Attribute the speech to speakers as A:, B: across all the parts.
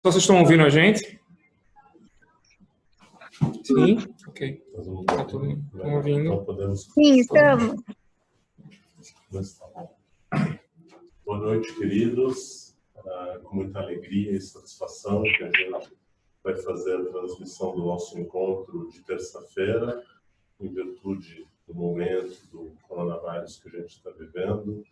A: Vocês estão ouvindo a gente? Sim? Ok. Está tudo bem. Estão ouvindo?
B: Sim, estamos.
C: Boa noite, queridos. Com muita alegria e satisfação que a gente vai fazer a transmissão do nosso encontro de terça-feira, em virtude do momento do coronavírus que a gente está vivendo.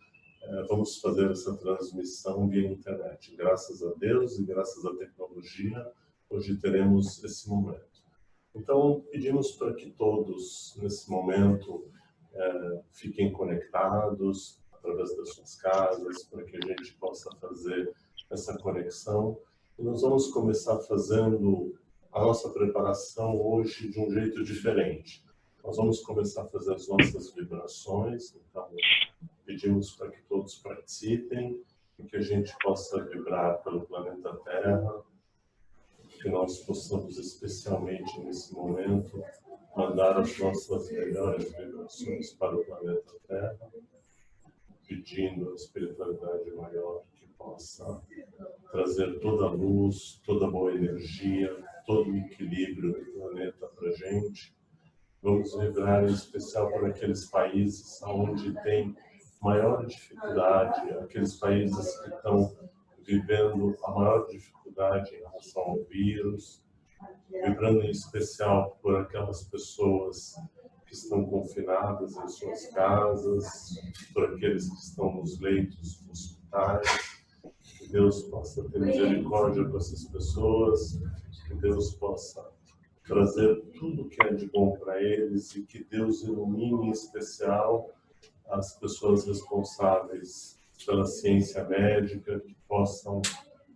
C: Vamos fazer essa transmissão via internet. Graças a Deus e graças à tecnologia, hoje teremos esse momento. Então, pedimos para que todos, nesse momento, fiquem conectados através das suas casas, para que a gente possa fazer essa conexão. E nós vamos começar fazendo a nossa preparação hoje de um jeito diferente. Nós vamos começar a fazer as nossas vibrações, então pedimos para que todos participem e que a gente possa vibrar pelo planeta Terra, que nós possamos, especialmente nesse momento, mandar as nossas melhores vibrações para o planeta Terra, pedindo a espiritualidade maior que possa trazer toda a luz, toda a boa energia, todo o equilíbrio do planeta para a gente. Vamos vibrar em especial por aqueles países onde tem maior dificuldade, aqueles países que estão vivendo a maior dificuldade em relação ao vírus, vibrando em especial por aquelas pessoas que estão confinadas em suas casas, por aqueles que estão nos leitos dos hospitais. Que Deus possa ter misericórdia com essas pessoas, que Deus possa trazer tudo que é de bom para eles e que Deus ilumine em especial as pessoas responsáveis pela ciência médica, que possam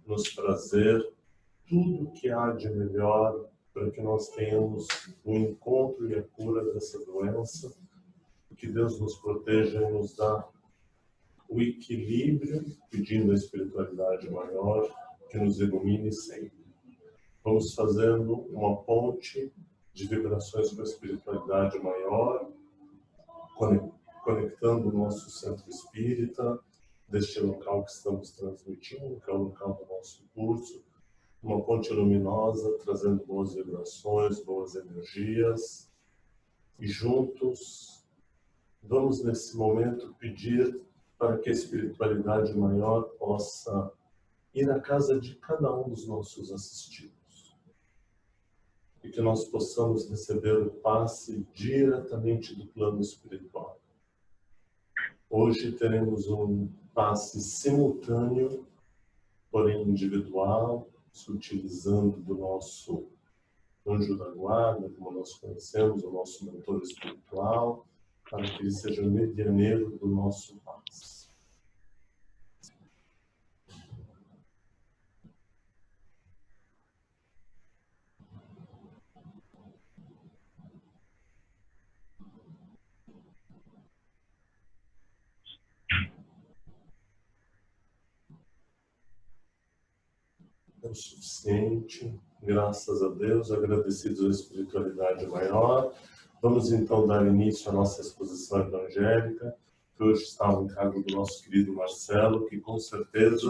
C: nos trazer tudo que há de melhor para que nós tenhamos o encontro e a cura dessa doença, que Deus nos proteja e nos dá o equilíbrio, pedindo a espiritualidade maior que nos ilumine sempre. Vamos fazendo uma ponte de vibrações com a espiritualidade maior, conectando o nosso centro espírita, deste local que estamos transmitindo, que é o local do nosso curso, uma ponte luminosa, trazendo boas vibrações, boas energias. E juntos, vamos nesse momento pedir para que a espiritualidade maior possa ir à casa de cada um dos nossos assistidos. E que nós possamos receber o passe diretamente do plano espiritual. Hoje teremos um passe simultâneo, porém individual, se utilizando do nosso anjo da guarda, como nós conhecemos, o nosso mentor espiritual, para que ele seja o medianeiro do nosso passe. É o suficiente, graças a Deus, agradecidos à espiritualidade maior. Vamos então dar início à nossa exposição evangélica, que hoje está ao encargo do nosso querido Marcelo, que com certeza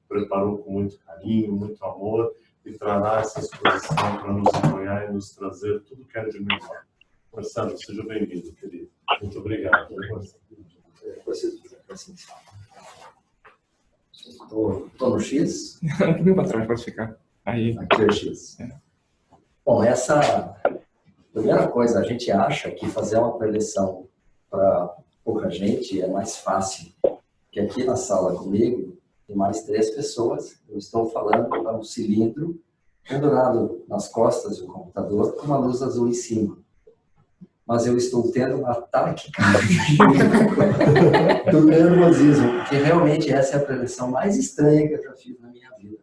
C: preparou com muito carinho, muito amor, e trará essa exposição para nos apoiar e nos trazer tudo que é de melhor. Marcelo, seja bem-vindo, querido. Muito obrigado.
D: Estou no X?
A: Um pouquinho para trás, pode ficar. Aí.
D: Aqui é o X. Bom, essa primeira coisa, a gente acha que fazer uma preleção para pouca gente é mais fácil. Que aqui na sala comigo tem mais 3 pessoas. Eu estou falando para um cilindro pendurado nas costas do computador com uma luz azul em cima. Mas eu estou tendo um ataque do nervosismo, porque realmente essa é a preleção mais estranha que eu já fiz na minha vida.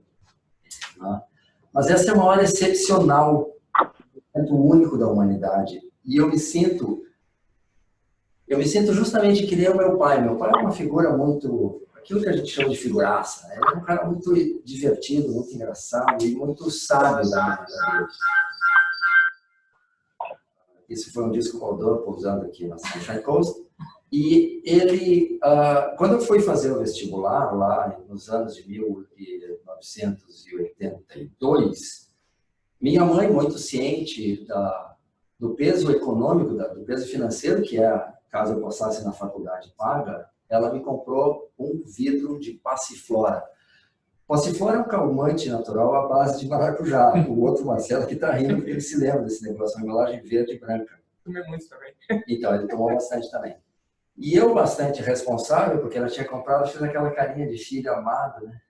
D: Mas essa é uma hora excepcional, momento único da humanidade. E eu me sinto justamente que nem o meu pai. Meu pai é uma figura muito, aquilo que a gente chama de figuraça, né? Ele é um cara muito divertido, muito engraçado e muito sábio da minha vida. Esse foi um disco voador pousando aqui na Sunshine Coast. E ele, quando eu fui fazer o vestibular, lá nos anos de 1982, minha mãe, muito ciente do peso econômico, do peso financeiro, que é caso eu passasse na faculdade paga, ela me comprou um vidro de passiflora. Passiflora é um calmante natural à base de maracujá. O outro Marcelo que está rindo porque ele se lembra desse negócio, uma embalagem verde e branca.
A: Tomei muito também.
D: Então, ele tomou bastante também. E eu, bastante responsável, porque ela tinha comprado, fiz aquela carinha de filho amado, né?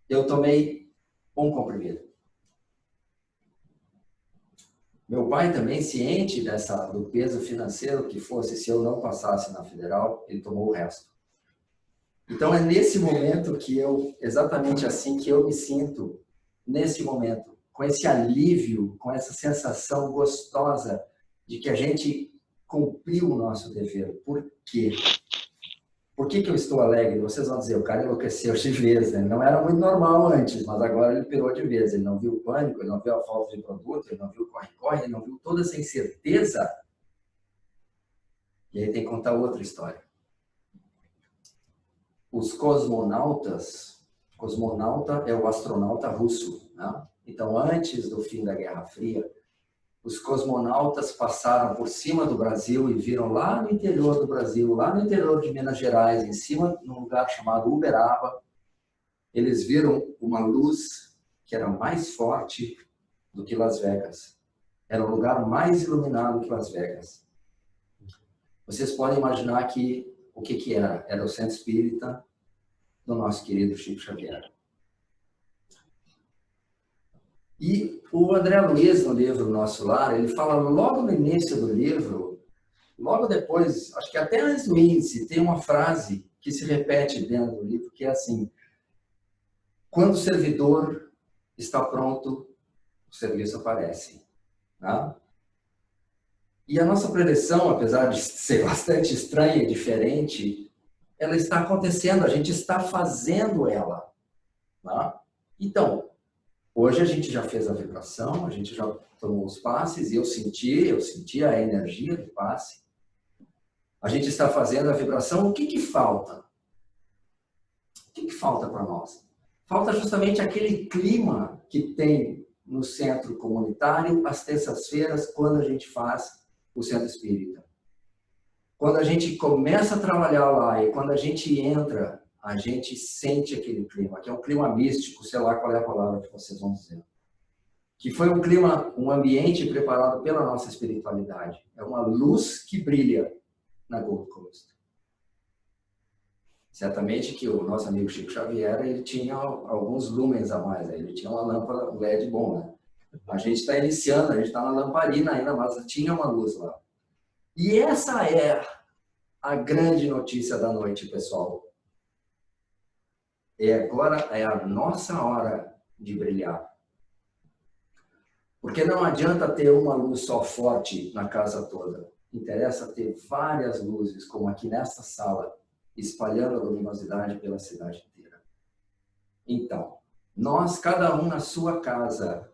D: Eu tomei um comprimido. Meu pai também, ciente do peso financeiro que fosse, se eu não passasse na federal, ele tomou o resto. Então, é nesse momento que exatamente assim que eu me sinto, nesse momento, com esse alívio, com essa sensação gostosa de que a gente cumpriu o nosso dever. Por quê? Por que eu estou alegre? Vocês vão dizer, o cara enlouqueceu de vez, né? Não era muito normal antes, mas agora ele pirou de vez. Ele não viu o pânico, ele não viu a falta de produto, ele não viu o corre-corre, ele não viu toda essa incerteza. E aí tem que contar outra história. Os cosmonautas, cosmonauta é o astronauta russo, né? Então, antes do fim da Guerra Fria, os cosmonautas passaram por cima do Brasil e viram lá no interior do Brasil, lá no interior de Minas Gerais, em cima, num lugar chamado Uberaba, eles viram uma luz que era mais forte do que Las Vegas. Era um lugar mais iluminado que Las Vegas. Vocês podem imaginar que o que era? Era o Centro Espírita do nosso querido Chico Xavier. E o André Luiz, no livro Nosso Lar, ele fala logo no início do livro, logo depois, acho que até antes do índice, tem uma frase que se repete dentro do livro, que é assim: quando o servidor está pronto, o serviço aparece. Tá? E a nossa preleção, apesar de ser bastante estranha e diferente, ela está acontecendo, a gente está fazendo ela. Tá? Então, hoje a gente já fez a vibração, a gente já tomou os passes e eu senti a energia do passe. A gente está fazendo a vibração. O que falta? O que falta para nós? Falta justamente aquele clima que tem no centro comunitário às terças-feiras, quando a gente faz o centro espírita. Quando a gente começa a trabalhar lá e quando a gente entra, a gente sente aquele clima, que é um clima místico, sei lá qual é a palavra que vocês vão dizer. Que foi um clima, um ambiente preparado pela nossa espiritualidade. É uma luz que brilha na Gold Coast. Certamente que o nosso amigo Chico Xavier, ele tinha alguns lumens a mais, ele tinha uma lâmpada LED bom, né? A gente está iniciando, a gente está na lamparina ainda, mas tinha uma luz lá. E essa é a grande notícia da noite, pessoal. Agora é a nossa hora de brilhar. Porque não adianta ter uma luz só forte na casa toda. Interessa ter várias luzes, como aqui nesta sala, espalhando a luminosidade pela cidade inteira. Então, nós, cada um na sua casa,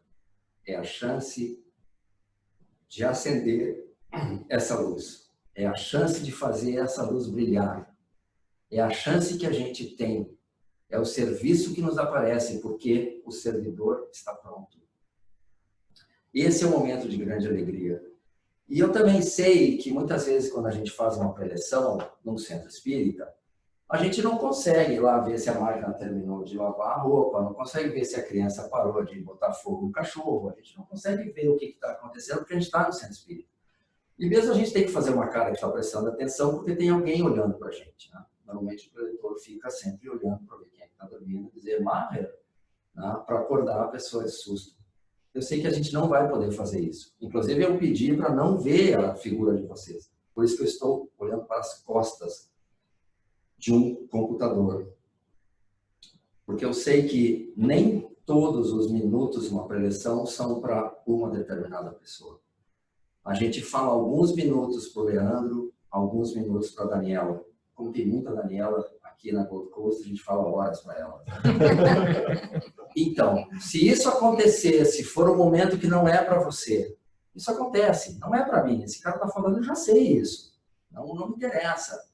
D: é a chance de acender essa luz. É a chance de fazer essa luz brilhar. É a chance que a gente tem. É o serviço que nos aparece, porque o servidor está pronto. Esse é um momento de grande alegria. E eu também sei que muitas vezes, quando a gente faz uma preleção num centro espírita, a gente não consegue lá ver se a máquina terminou de lavar a roupa, não consegue ver se a criança parou de botar fogo no cachorro, a gente não consegue ver o que está acontecendo, porque a gente está no centro espírita. E mesmo a gente tem que fazer uma cara que está prestando atenção, porque tem alguém olhando para a gente, né? Normalmente o preletor fica sempre olhando para ver quem é que está dormindo, dizer Maher, né? Para acordar a pessoa de susto. Eu sei que a gente não vai poder fazer isso. Inclusive, eu pedi para não ver a figura de vocês. Por isso que eu estou olhando para as costas de um computador. Porque eu sei que nem todos os minutos de uma preleção são para uma determinada pessoa. A gente fala alguns minutos para o Leandro, alguns minutos para a Daniela. Como tem muita Daniela aqui na Gold Coast, a gente fala horas para ela. Então, se isso acontecer, se for um momento que não é para você, isso acontece, não é para mim. Esse cara está falando, eu já sei isso. Não me interessa.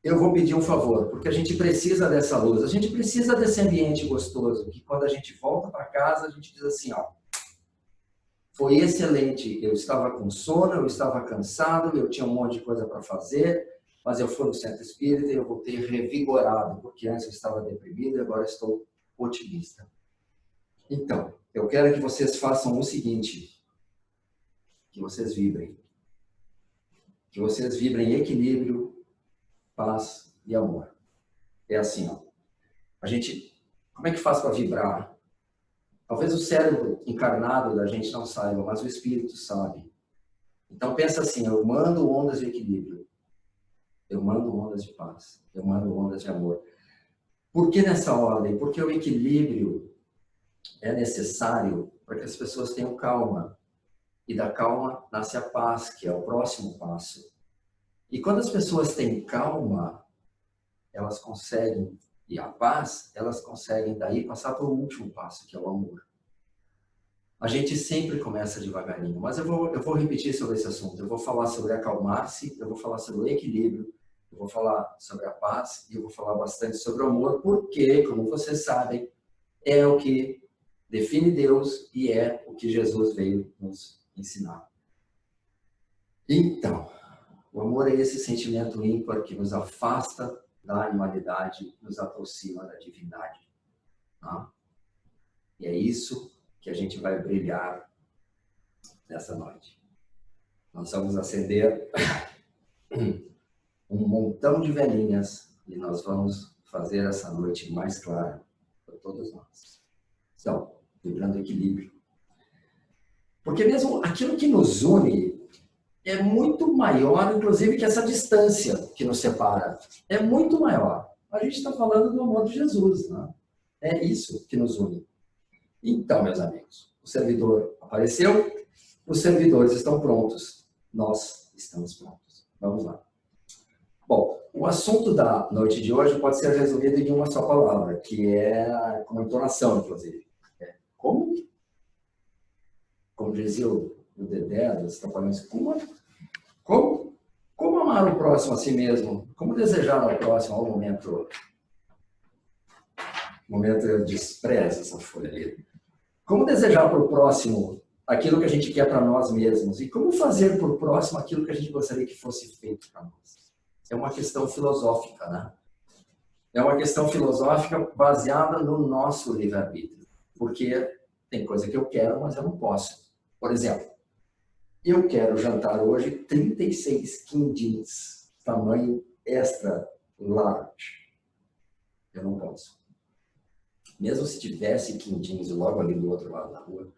D: Eu vou pedir um favor, porque a gente precisa dessa luz, a gente precisa desse ambiente gostoso, que quando a gente volta para casa, a gente diz assim, ó, foi excelente, eu estava com sono, eu estava cansado, eu tinha um monte de coisa para fazer, mas eu fui no centro espírita e eu voltei revigorado, porque antes eu estava deprimido e agora estou otimista. Então, eu quero que vocês façam o seguinte, que vocês vibrem. Que vocês vibrem em equilíbrio, paz e amor. É assim, ó. A gente, como é que faz para vibrar? Talvez o cérebro encarnado da gente não saiba, mas o espírito sabe. Então pensa assim, eu mando ondas de equilíbrio. Eu mando ondas de paz. Eu mando ondas de amor. Por que nessa ordem? Porque o equilíbrio é necessário para que as pessoas tenham calma. E da calma nasce a paz, que é o próximo passo. E quando as pessoas têm calma, elas conseguem, e a paz, elas conseguem daí passar para o último passo, que é o amor. A gente sempre começa devagarinho, mas eu vou repetir sobre esse assunto. Eu vou falar sobre acalmar-se, eu vou falar sobre o equilíbrio, eu vou falar sobre a paz e eu vou falar bastante sobre o amor, porque, como vocês sabem, é o que define Deus e é o que Jesus veio nos ensinar. Então, o amor é esse sentimento ímpar que nos afasta da animalidade, nos aproxima da divindade. Tá? E é isso que a gente vai brilhar nessa noite. Nós vamos acender um montão de velhinhas e nós vamos fazer essa noite mais clara para todos nós. Então, vibrando equilíbrio. Porque mesmo aquilo que nos une é muito maior, inclusive, que essa distância que nos separa. É muito maior. A gente está falando do amor de Jesus, né? É isso que nos une. Então, meus amigos, o servidor apareceu, os servidores estão prontos, nós estamos prontos. Vamos lá. Bom, o assunto da noite de hoje pode ser resumido em uma só palavra, que é com entonação, inclusive. Como? Como dizia o Dedé, dos Trapalhões, como amar o próximo a si mesmo? Como desejar ao próximo ao momento eu desprezo essa folha ali. Como desejar para o próximo aquilo que a gente quer para nós mesmos? E como fazer para o próximo aquilo que a gente gostaria que fosse feito para nós? É uma questão filosófica, né? É uma questão filosófica baseada no nosso livre-arbítrio. Porque tem coisa que eu quero, mas eu não posso. Por exemplo, eu quero jantar hoje 36 quindins, tamanho extra large. Eu não posso. Mesmo se tivesse quindins logo ali do outro lado da rua,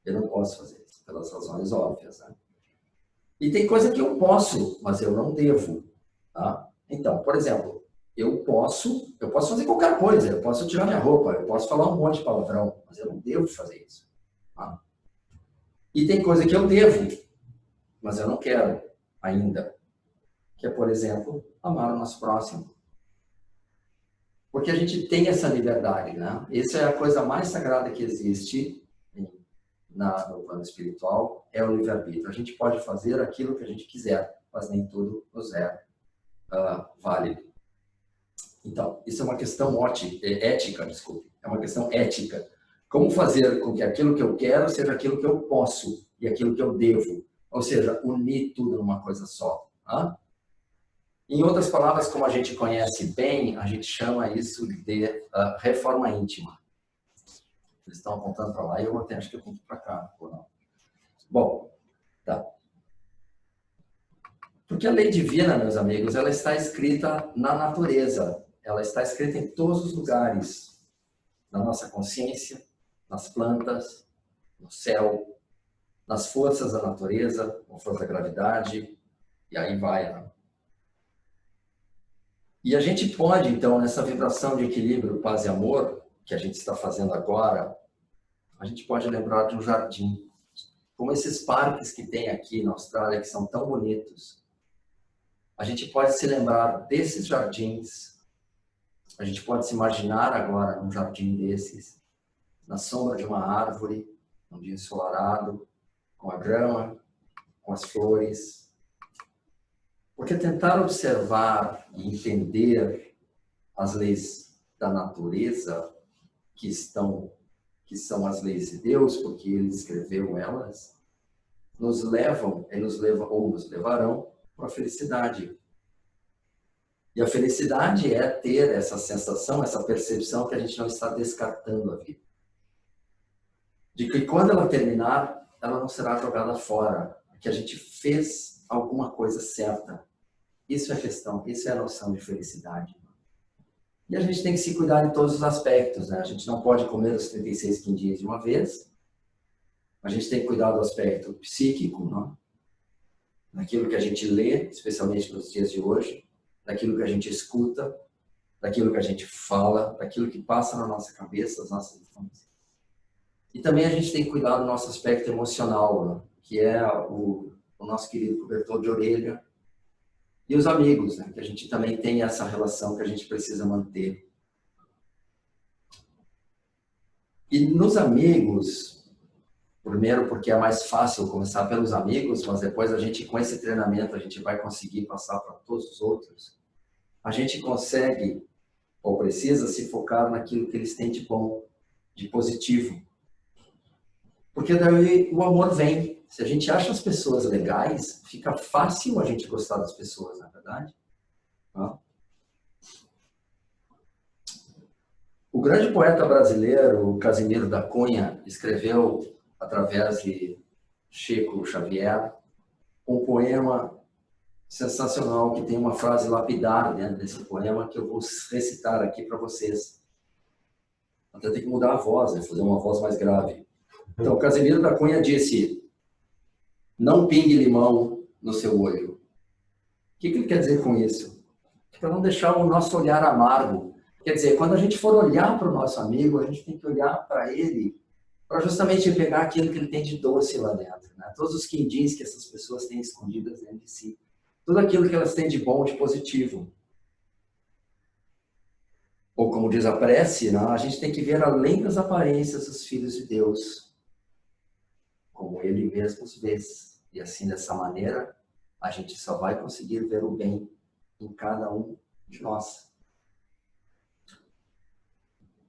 D: eu não posso fazer isso, pelas razões óbvias, né? E tem coisa que eu posso, mas eu não devo, tá? Então, por exemplo, eu posso fazer qualquer coisa, eu posso tirar minha roupa, eu posso falar um monte de palavrão, mas eu não devo fazer isso, tá? E tem coisa que eu devo, mas eu não quero ainda, que é, por exemplo, amar o nosso próximo. Porque a gente tem essa liberdade, né? Essa é a coisa mais sagrada que existe no plano espiritual, é o livre-arbítrio. A gente pode fazer aquilo que a gente quiser, mas nem tudo nos é válido. Então, isso é uma questão ética, desculpe. É uma questão ética. Como fazer com que aquilo que eu quero seja aquilo que eu posso e aquilo que eu devo. Ou seja, unir tudo numa coisa só. Tá? Em outras palavras, como a gente conhece bem, a gente chama isso de reforma íntima. Eles estão apontando para lá e eu até acho que eu aponto para cá, ou não. Bom, tá. Porque a lei divina, meus amigos, ela está escrita na natureza. Ela está escrita em todos os lugares. Na nossa consciência, nas plantas, no céu, nas forças da natureza, com força da gravidade, e aí vai, né? E a gente pode, então, nessa vibração de equilíbrio, paz e amor, que a gente está fazendo agora, a gente pode lembrar de um jardim. Como esses parques que tem aqui na Austrália, que são tão bonitos. A gente pode se lembrar desses jardins. A gente pode se imaginar agora num jardim desses, na sombra de uma árvore, num dia ensolarado, com a grama, com as flores. Porque tentar observar e entender as leis da natureza, que são as leis de Deus, porque Ele escreveu elas, nos levam ou nos levarão para a felicidade. E a felicidade é ter essa sensação, essa percepção que a gente não está descartando a vida. De que quando ela terminar, ela não será jogada fora, que a gente fez alguma coisa certa. Isso é questão, isso é a noção de felicidade. E a gente tem que se cuidar em todos os aspectos, né? A gente não pode comer os 36 quindins de uma vez. A gente tem que cuidar do aspecto psíquico, né? Daquilo que a gente lê, especialmente nos dias de hoje, daquilo que a gente escuta, daquilo que a gente fala, daquilo que passa na nossa cabeça, as nossas informações. E também a gente tem que cuidar do nosso aspecto emocional, né? Que é o nosso querido cobertor de orelha, e os amigos, né? Que a gente também tem essa relação que a gente precisa manter. E nos amigos, primeiro porque é mais fácil começar pelos amigos, mas depois a gente, com esse treinamento, a gente vai conseguir passar para todos os outros. A gente consegue, ou precisa, se focar naquilo que eles têm de bom, de positivo. Porque daí o amor vem. Se a gente acha as pessoas legais, fica fácil a gente gostar das pessoas, na verdade. O grande poeta brasileiro, Casimiro da Cunha, escreveu, através de Chico Xavier, um poema sensacional, que tem uma frase lapidar dentro desse poema, que eu vou recitar aqui para vocês. Até tem que mudar a voz, né? Fazer uma voz mais grave. Então, Casimiro da Cunha disse: não pingue limão no seu olho. O que ele quer dizer com isso? Para não deixar o nosso olhar amargo. Quer dizer, quando a gente for olhar para o nosso amigo, a gente tem que olhar para ele, para justamente pegar aquilo que ele tem de doce lá dentro, né? Todos os quindins que essas pessoas têm escondidas dentro de si. Tudo aquilo que elas têm de bom, de positivo. Ou como diz a prece, né? A gente tem que ver além das aparências dos filhos de Deus, como Ele mesmo os vê. E assim, dessa maneira, a gente só vai conseguir ver o bem em cada um de nós.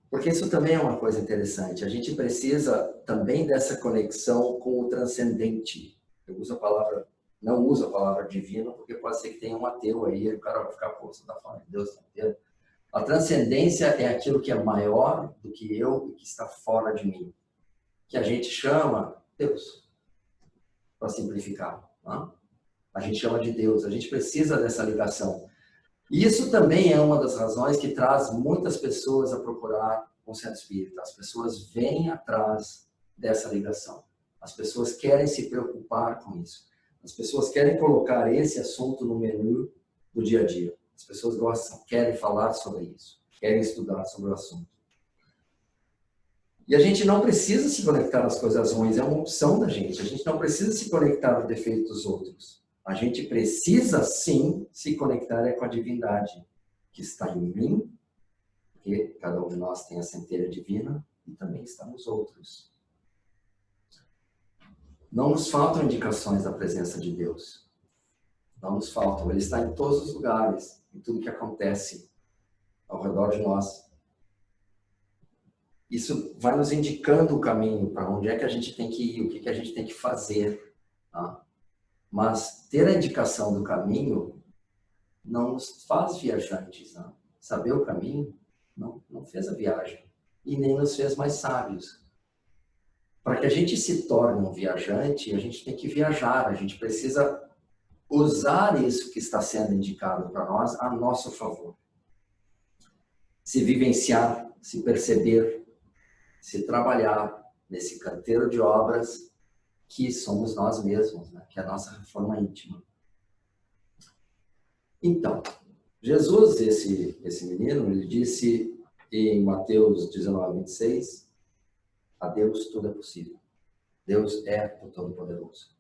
D: Porque isso também é uma coisa interessante. A gente precisa também dessa conexão com o transcendente. Eu uso a palavra, não uso a palavra divino, porque pode ser que tenha um ateu aí, e o cara vai ficar, pô, você está falando de Deus inteiro. A transcendência é aquilo que é maior do que eu e que está fora de mim. Que a gente chama Deus, para simplificar. Né? A gente chama de Deus. A gente precisa dessa ligação. E isso também é uma das razões que traz muitas pessoas a procurar um centro espírita. As pessoas vêm atrás dessa ligação. As pessoas querem se preocupar com isso. As pessoas querem colocar esse assunto no menu do dia a dia. As pessoas gostam, querem falar sobre isso, querem estudar sobre o assunto. E a gente não precisa se conectar às coisas ruins, é uma opção da gente. A gente não precisa se conectar aos defeitos dos outros. A gente precisa, sim, se conectar com a divindade que está em mim, porque cada um de nós tem a centelha divina, e também está nos outros. Não nos faltam indicações da presença de Deus. Não nos faltam. Ele está em todos os lugares, em tudo que acontece ao redor de nós. Isso vai nos indicando o caminho, para onde é que a gente tem que ir, o que a gente tem que fazer. Tá? Mas ter a indicação do caminho não nos faz viajantes. Não? Saber o caminho não fez a viagem e nem nos fez mais sábios. Para que a gente se torne um viajante, a gente tem que viajar, a gente precisa usar isso que está sendo indicado para nós a nosso favor. Se vivenciar, se perceber, se trabalhar nesse canteiro de obras que somos nós mesmos, né? Que é a nossa reforma íntima. Então, Jesus, esse menino, ele disse em Mateus 19, 26, a Deus tudo é possível. Deus é o Todo-Poderoso.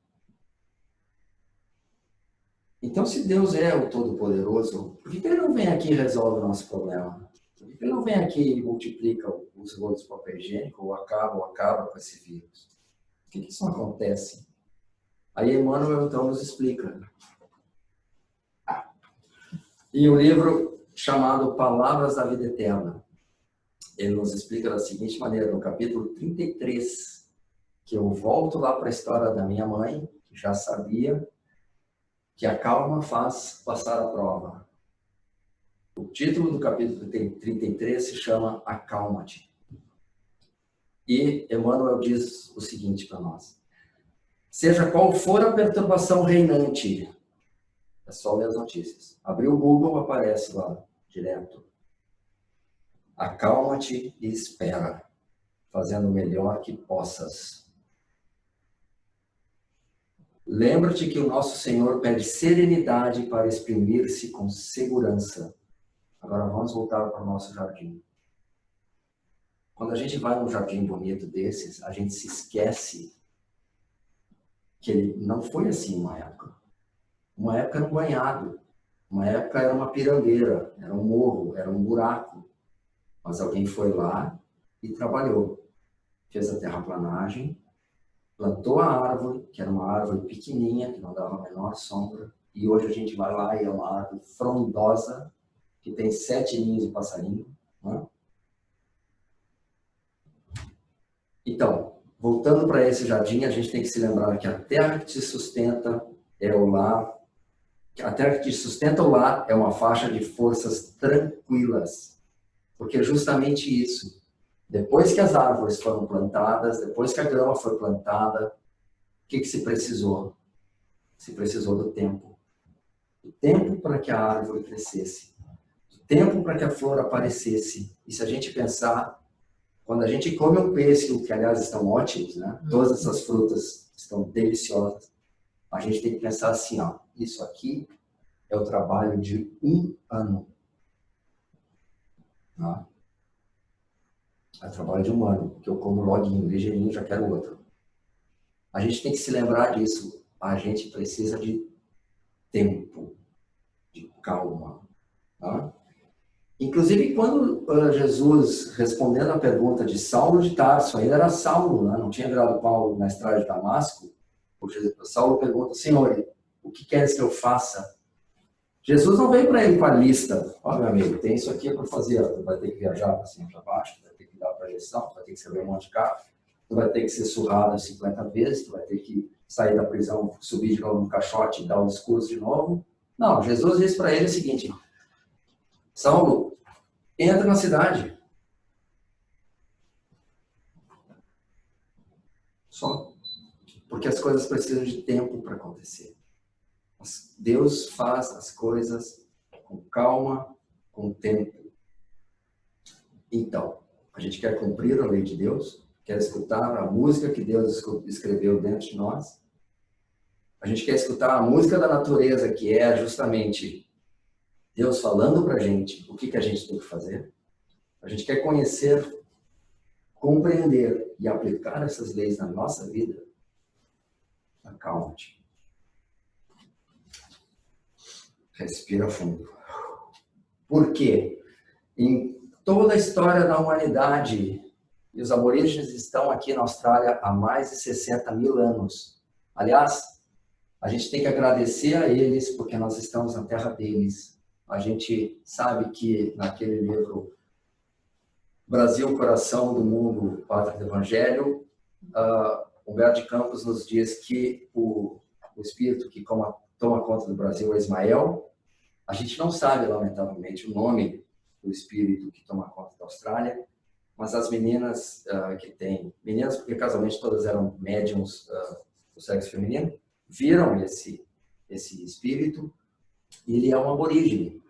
D: Então, se Deus é o Todo-Poderoso, por que Ele não vem aqui e resolve o nosso problema? Por que Ele não vem aqui e multiplica os rolos de papel higiênico ou acaba com esse vírus? Por que isso não acontece? Aí Emmanuel, então, nos explica. E o livro chamado Palavras da Vida Eterna, ele nos explica da seguinte maneira, no capítulo 33, que eu volto lá para a história da minha mãe, que já sabia que a calma faz passar a prova. O título do capítulo 33 se chama Acalma-te. E Emmanuel diz o seguinte para nós: seja qual for a perturbação reinante, é só ler as notícias. Abriu o Google, aparece lá, direto. Acalma-te e espera, fazendo o melhor que possas. Lembra-te que o nosso Senhor pede serenidade para exprimir-se com segurança. Agora vamos voltar para o nosso jardim. Quando a gente vai num jardim bonito desses, a gente se esquece que ele não foi assim uma época. Uma época era um banhado, uma época era uma pirangueira, era um morro, era um buraco. Mas alguém foi lá e trabalhou. Fez a terraplanagem, plantou a árvore, que era uma árvore pequenininha, que não dava a menor sombra. E hoje a gente vai lá e é uma árvore frondosa, que tem 7 ninhos de passarinho. Né? Então, voltando para esse jardim, a gente tem que se lembrar que a terra que te sustenta é o lar. A terra que te sustenta o lar é uma faixa de forças tranquilas. Porque é justamente isso. Depois que as árvores foram plantadas, depois que a grama foi plantada, o que se precisou? Se precisou do tempo. Do tempo para que a árvore crescesse. Do tempo para que a flor aparecesse. E se a gente pensar, quando a gente come um pêssego, que aliás estão ótimos, né? Todas essas frutas estão deliciosas, a gente tem que pensar assim, ó, isso aqui é o trabalho de 1 ano. Tá? É o trabalho de 1 ano, que eu como loguinho, ligeirinho, já quero outro. A gente tem que se lembrar disso. A gente precisa de tempo, de calma. Tá? Inclusive, quando Jesus, respondendo a pergunta de Saulo de Tarso, ainda era Saulo, né? Não tinha virado Paulo na estrada de Damasco, Saulo pergunta, Senhor, o que queres que eu faça? Jesus não veio para ele com a lista. Ó, meu amigo, tem isso aqui para fazer. Tu vai ter que viajar para cima e para baixo, tu vai ter que dar projeção, tu vai ter que escrever um monte de carro, tu vai ter que ser surrado 50 vezes, tu vai ter que sair da prisão, subir de novo no caixote e dar o discurso de novo. Não, Jesus disse para ele o seguinte, Saulo, entra na cidade. Só. Porque as coisas precisam de tempo para acontecer. Deus faz as coisas com calma, com tempo. Então, a gente quer cumprir a lei de Deus, quer escutar a música que Deus escreveu dentro de nós. A gente quer escutar a música da natureza, que é justamente Deus falando para a gente o que a gente tem que fazer. A gente quer conhecer, compreender e aplicar essas leis na nossa vida. Acalma-te. Respira fundo. Por quê? Em toda a história da humanidade, e os aborígenes estão aqui na Austrália há mais de 60 mil anos. Aliás, a gente tem que agradecer a eles, porque nós estamos na terra deles. A gente sabe que naquele livro Brasil, Coração do Mundo, Pátria do Evangelho, Humberto de Campos nos diz que o espírito que toma conta do Brasil é Ismael. A gente não sabe, lamentavelmente, o nome do espírito que toma conta da Austrália, mas as meninas que têm... Meninas, porque casualmente todas eram médiums do sexo feminino, viram esse espírito, e ele é um aborígene.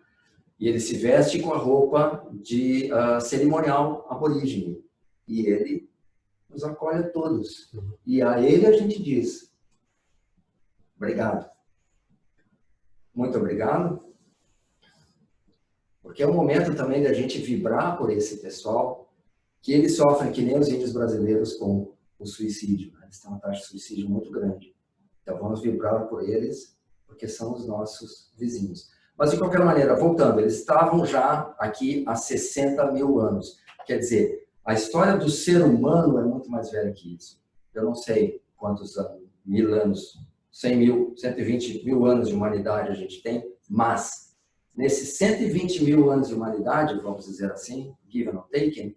D: E ele se veste com a roupa de cerimonial aborígene. E ele nos acolhe a todos. E a ele a gente diz, obrigado. Muito obrigado. Porque é um momento também da gente vibrar por esse pessoal, que eles sofrem que nem os índios brasileiros com o suicídio. Né? Eles têm uma taxa de suicídio muito grande. Então vamos vibrar por eles, porque são os nossos vizinhos. Mas de qualquer maneira, voltando, eles estavam já aqui há 60 mil anos. Quer dizer, a história do ser humano é muito mais velha que isso. Eu não sei quantos anos, 1000 anos, 100 mil, 120 mil anos de humanidade a gente tem, mas nesses 120 mil anos de humanidade, vamos dizer assim, given or taken,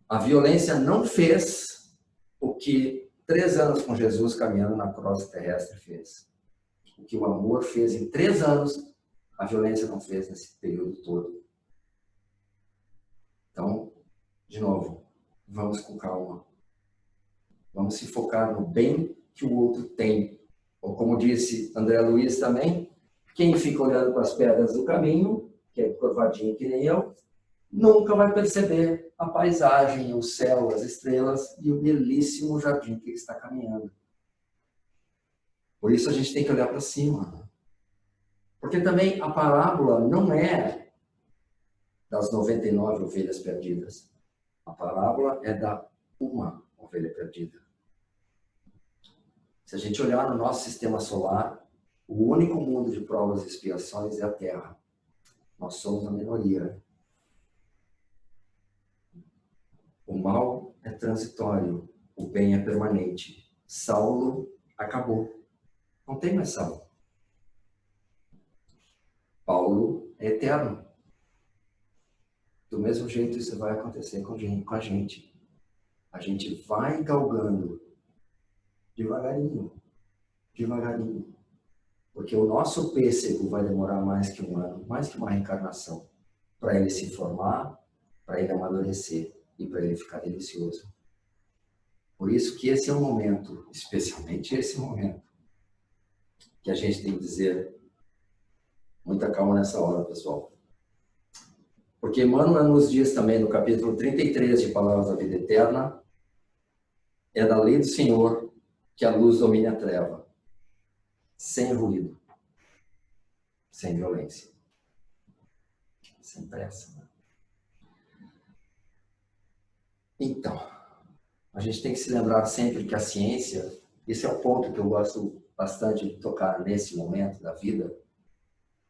D: a violência não fez o que 3 anos com Jesus caminhando na crosta terrestre fez. O que o amor fez em 3 anos, a violência não fez nesse período todo. Então, de novo, vamos com calma. Vamos se focar no bem que o outro tem. Ou como disse André Luiz também, quem fica olhando para as pedras do caminho, que é curvadinho que nem eu, nunca vai perceber a paisagem, o céu, as estrelas e o belíssimo jardim que ele está caminhando. Por isso a gente tem que olhar para cima. Porque também a parábola não é das 99 ovelhas perdidas. A parábola é da uma ovelha perdida. Se a gente olhar no nosso sistema solar, o único mundo de provas e expiações é a Terra. Nós somos a minoria. O mal é transitório, o bem é permanente. Saulo acabou. Não tem mais Saulo. Paulo é eterno. Do mesmo jeito isso vai acontecer com a gente. A gente vai galgando devagarinho, devagarinho. Porque o nosso pêssego vai demorar mais que um ano, mais que uma reencarnação, para ele se formar, para ele amadurecer e para ele ficar delicioso. Por isso que esse é o momento, especialmente esse momento, que a gente tem que dizer muita calma nessa hora, pessoal. Porque Emmanuel nos diz também no capítulo 33 de Palavras da Vida Eterna, é da lei do Senhor que a luz domine a treva, sem ruído, sem violência, sem pressa. Então, a gente tem que se lembrar sempre que a ciência, esse é o ponto que eu gosto bastante de tocar nesse momento da vida,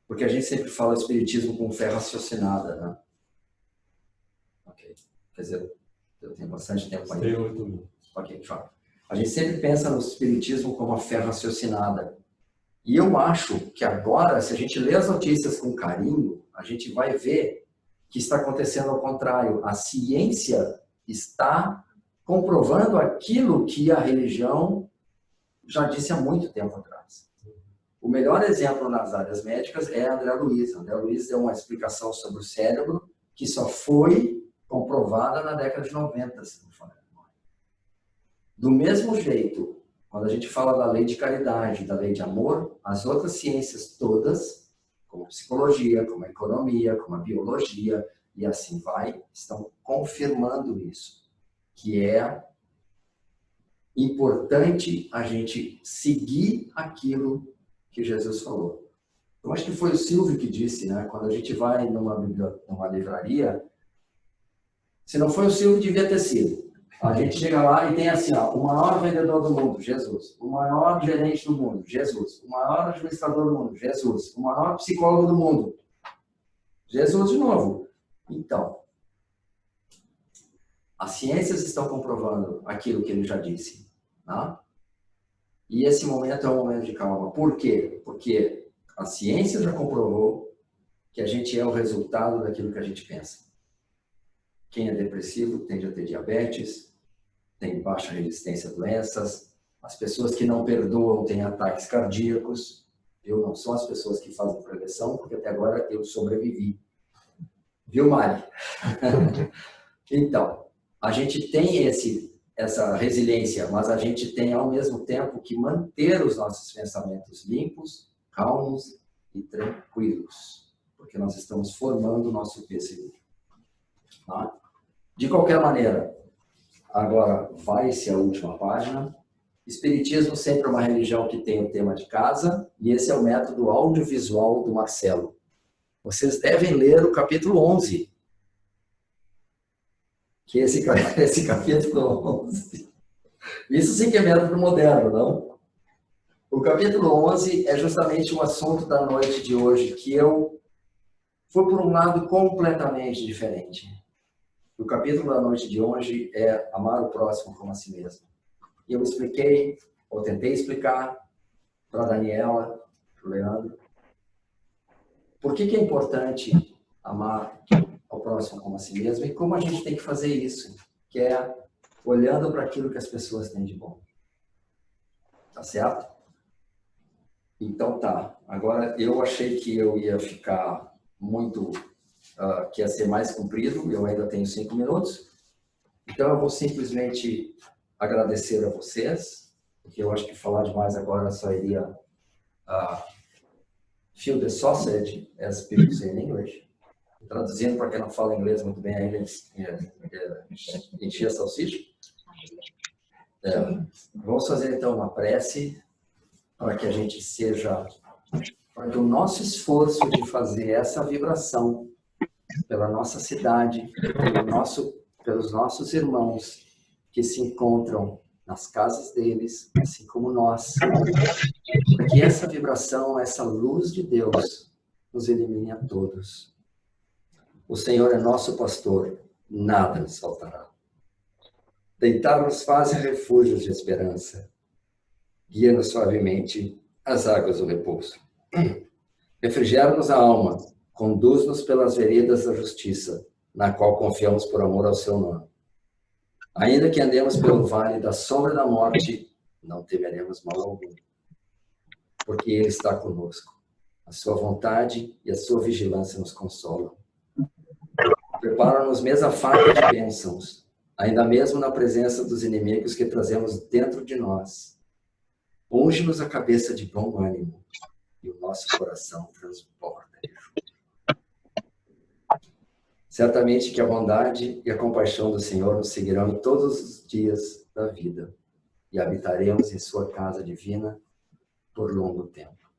D: porque a gente sempre fala o espiritismo com fé raciocinada, né? Ok. Quer dizer, eu tenho bastante tempo ainda.
C: Tem 8 minutos.
D: Ok, tchau. A gente sempre pensa no espiritismo como uma fé raciocinada. E eu acho que agora, se a gente lê as notícias com carinho, a gente vai ver que está acontecendo ao contrário. A ciência está comprovando aquilo que a religião já disse há muito tempo atrás. O melhor exemplo nas áreas médicas é André Luiz. André Luiz deu uma explicação sobre o cérebro que só foi comprovada na década de 90, se não for. Do mesmo jeito, quando a gente fala da lei de caridade, da lei de amor, as outras ciências todas, como a psicologia, como a economia, como a biologia, e assim vai, estão confirmando isso, que é importante a gente seguir aquilo que Jesus falou. Eu acho que foi o Silvio que disse, né? Quando a gente vai numa livraria, se não foi o Silvio, devia ter sido. A gente chega lá e tem assim, ó, o maior vendedor do mundo, Jesus. O maior gerente do mundo, Jesus. O maior administrador do mundo, Jesus. O maior psicólogo do mundo, Jesus de novo. Então, as ciências estão comprovando aquilo que ele já disse. Tá? E esse momento é um momento de calma. Por quê? Porque a ciência já comprovou que a gente é o resultado daquilo que a gente pensa. Quem é depressivo tende a ter diabetes, tem baixa resistência a doenças. As pessoas que não perdoam têm ataques cardíacos. Eu não são as pessoas que fazem prevenção, porque até agora eu sobrevivi. Viu, Mari? Então, a gente tem essa resiliência, mas a gente tem ao mesmo tempo que manter os nossos pensamentos limpos, calmos e tranquilos, porque nós estamos formando o nosso pêssego. Tá? De qualquer maneira, agora vai-se a última página. Espiritismo sempre é uma religião que tem o tema de casa, e esse é o método audiovisual do Marcelo. Vocês devem ler o capítulo 11. Que esse capítulo 11. Isso sim que é método moderno, não? O capítulo 11 é justamente o assunto da noite de hoje, que eu fui por um lado completamente diferente. O capítulo da noite de hoje é amar o próximo como a si mesmo. E eu expliquei, ou tentei explicar, para a Daniela, para o Leandro, Por que é importante amar ao próximo como a si mesmo e como a gente tem que fazer isso, que é olhando para aquilo que as pessoas têm de bom. Tá certo? Então tá. Agora eu achei que eu ia ficar muito, que ia ser mais comprido, eu ainda tenho 5 minutos. Então eu vou simplesmente agradecer a vocês, porque eu acho que falar demais agora só iria feel the sausage, as people say in English. Traduzindo para quem não fala inglês muito bem ainda, encher a salsicha. Vamos fazer então uma prece para que a gente para que o nosso esforço de fazer essa vibração pela nossa cidade, pelos nossos irmãos que se encontram nas casas deles, assim como nós, para que essa vibração, essa luz de Deus nos elimine a todos. O Senhor é nosso pastor, nada nos faltará. Deitar-nos faz refúgios de esperança. Guia-nos suavemente às águas do repouso. Refrigera-nos a alma, conduz-nos pelas veredas da justiça, na qual confiamos por amor ao seu nome. Ainda que andemos pelo vale da sombra da morte, não temeremos mal algum, porque Ele está conosco. A sua vontade e a sua vigilância nos consolam. Prepara-nos mesa farta de bênçãos, ainda mesmo na presença dos inimigos que trazemos dentro de nós. Unge-nos a cabeça de bom ânimo e o nosso coração transborda de júbilo. Certamente que a bondade e a compaixão do Senhor nos seguirão em todos os dias da vida e habitaremos em sua casa divina por longo tempo.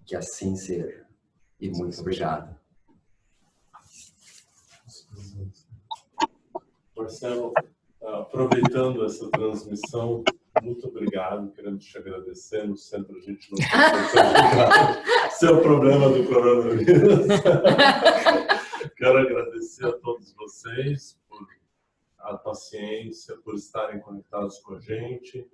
D: Que assim seja. E muito obrigado.
C: Marcelo, aproveitando essa transmissão, muito obrigado, querendo te agradecer. No centro a gente não pode ser o problema do coronavírus. Quero agradecer a todos vocês por a paciência, por estarem conectados com a gente.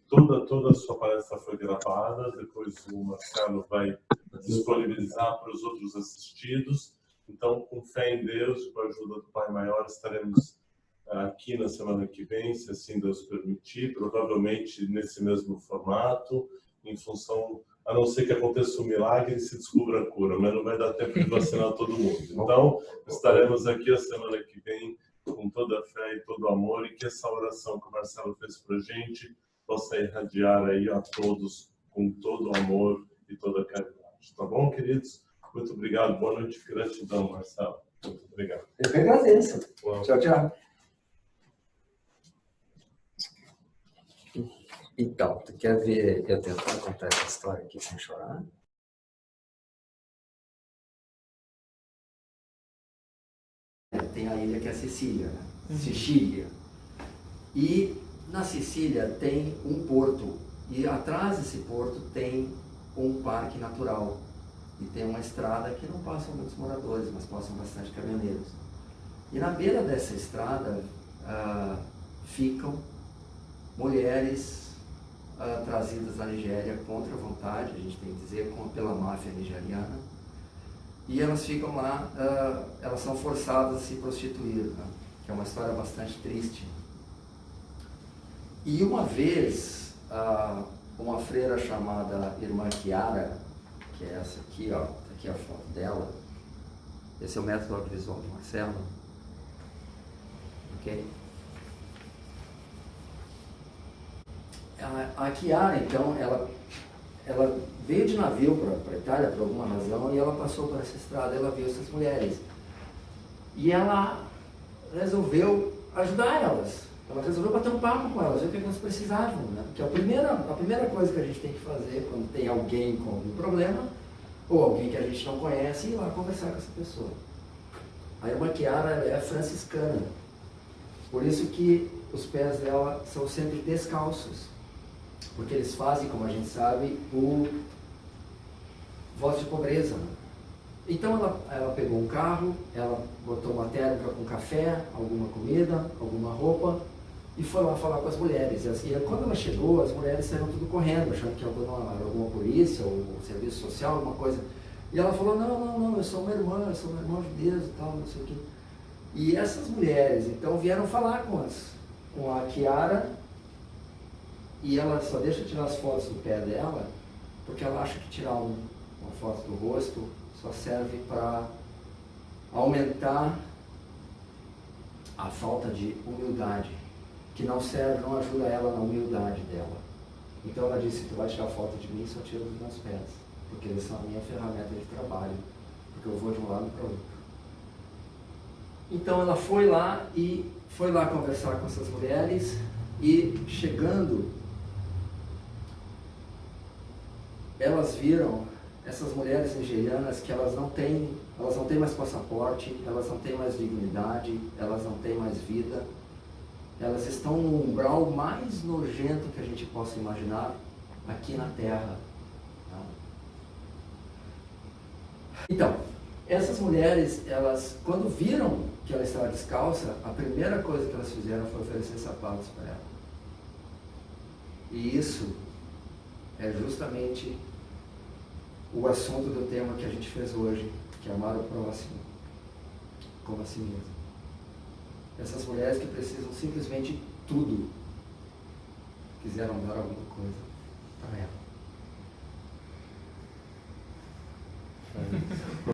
C: Toda a sua palestra foi gravada, depois o Marcelo vai disponibilizar para os outros assistidos. Então, com fé em Deus e com a ajuda do Pai Maior, estaremos aqui na semana que vem, se assim Deus permitir, provavelmente nesse mesmo formato, em função, a não ser que aconteça um milagre e se descubra a cura, mas não vai dar tempo de vacinar todo mundo. Então, estaremos aqui a semana que vem com toda a fé e todo o amor, e que essa oração que o Marcelo fez para a gente possa irradiar aí a todos com todo o amor e toda a caridade. Tá bom, queridos? Muito obrigado, boa noite, gratidão, Marcelo. Muito obrigado.
D: Eu que agradeço. Tchau, tchau. Então, tu quer ver eu tentar contar essa história aqui sem chorar? Tem a ilha que é a Sicília, né? Sicília. E na Sicília tem um porto, e atrás desse porto tem um parque natural. E tem uma estrada que não passam muitos moradores, mas passam bastante caminhoneiros. E na beira dessa estrada ficam mulheres trazidas da Nigéria contra a vontade, a gente tem que dizer, pela máfia nigeriana. E elas ficam lá, elas são forçadas a se prostituir, né? Que é uma história bastante triste. E uma vez, uma freira chamada Irmã Chiara, que é essa aqui, ó, aqui é a foto dela. Esse é o método audiovisual de Marcelo. Ok? A Chiara, então, ela veio de navio para a Itália por alguma razão e ela passou por essa estrada, ela viu essas mulheres. E ela resolveu ajudar elas. Ela resolveu bater um papo com elas, ver o que elas precisavam, né? Que a primeira coisa que a gente tem que fazer quando tem alguém com algum problema, ou alguém que a gente não conhece, é ir lá conversar com essa pessoa. A irmã Chiara é franciscana, por isso que os pés dela são sempre descalços, porque eles fazem, como a gente sabe, o voto de pobreza. Então ela pegou um carro, ela botou uma térmica com café, alguma comida, alguma roupa, e foi lá falar com as mulheres. E quando ela chegou, as mulheres saíram tudo correndo, achando que era alguma polícia ou serviço social, alguma coisa. E ela falou, não, eu sou uma irmã de Deus e tal, não sei o quê. E essas mulheres, então, vieram falar com a Chiara, e ela só deixa tirar as fotos do pé dela, porque ela acha que tirar uma foto do rosto só serve para aumentar a falta de humildade, que não serve, não ajuda ela na humildade dela. Então ela disse, tu vai tirar foto de mim, só tira dos meus pés, porque eles são a minha ferramenta de trabalho, porque eu vou de um lado para o outro. Então ela foi lá conversar com essas mulheres, e chegando, elas viram, essas mulheres nigerianas, que elas não têm mais passaporte, elas não têm mais dignidade, elas não têm mais vida, elas estão no umbral mais nojento que a gente possa imaginar aqui na Terra. Então, essas mulheres, elas, quando viram que ela estava descalça, a primeira coisa que elas fizeram foi oferecer sapatos para ela. E isso é justamente o assunto do tema que a gente fez hoje, que é amar o próximo como a si mesmo. Essas mulheres que precisam simplesmente tudo, quiseram dar alguma coisa para ela.